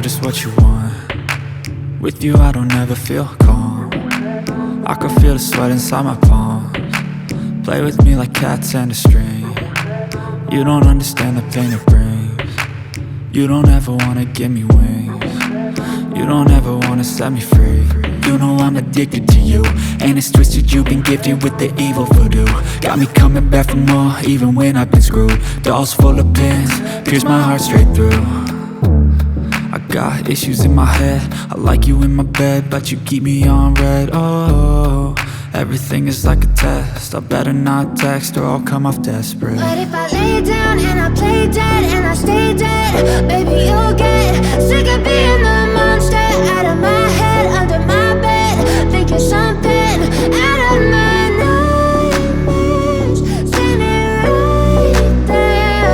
just what you want. With you I don't ever feel calm. I can feel the sweat inside my palms. Play with me like cats and a string. You don't understand the pain it brings. You don't ever wanna give me wings. You don't ever wanna set me free. You know I'm addicted to you, and it's twisted, you've been gifted with the evil voodoo. Got me coming back for more, even when I've been screwed. Dolls full of pins, pierce my heart straight through. I got issues in my head, I like you in my bed, but you keep me on red. Oh, everything is like a test, I better not text or I'll come off desperate. But if I lay down and I play dead and I stay dead, baby you'll get sick of being the monster out of my head, under my bed, thinking something out of my nightmares, standing right there.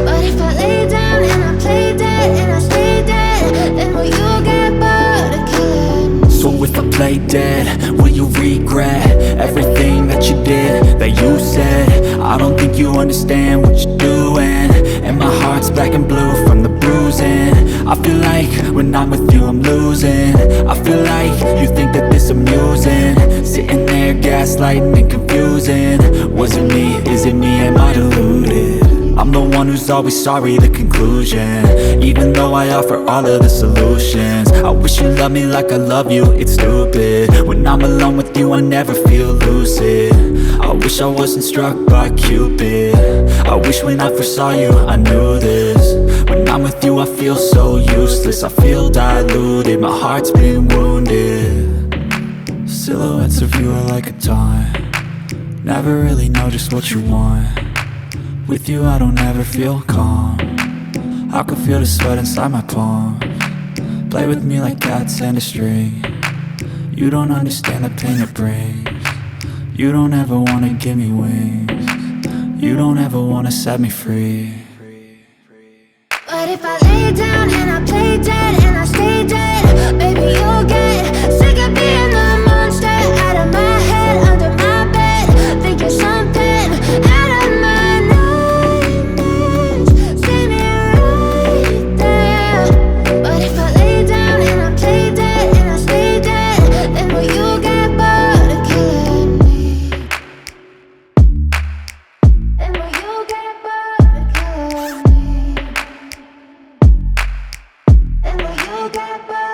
But if I lay down and I play dead and I stay dead, then will you get bored of killing me? So if I play dead, will you regret everything that you did, that you said? I don't think you understand what you're doing, and my heart's black and blue from the bruising. I feel like when I'm with you I'm losing. I feel like you think that this amusing, sitting there gaslighting and confusing. Was it me? Is it me? Am I deluded? I'm the one who's always sorry, the conclusion, even though I offer all of the solutions. I wish you loved me like I love you, it's stupid. When I'm alone with you I never feel lucid. I wish I wasn't struck by Cupid. I wish when I first saw you I knew this. When I'm with you I feel so useless, I feel diluted, my heart's been wounded. Silhouettes of you are like a taunt, never really know just what you want. With you I don't ever feel calm, I can feel the sweat inside my palms. Play with me like cats and a string. You don't understand the pain it brings. You don't ever wanna give me wings. You don't ever wanna set me free. But if I lay down and I play dead and I stay dead, baby you'll get sick of being the monster out of my head, under my bed, thinking something out of my nightmares, standing right there. But if I lay down and I play dead and I stay dead, then will you get bored of killing me? Then will you get bored of killing me? And will you get bored?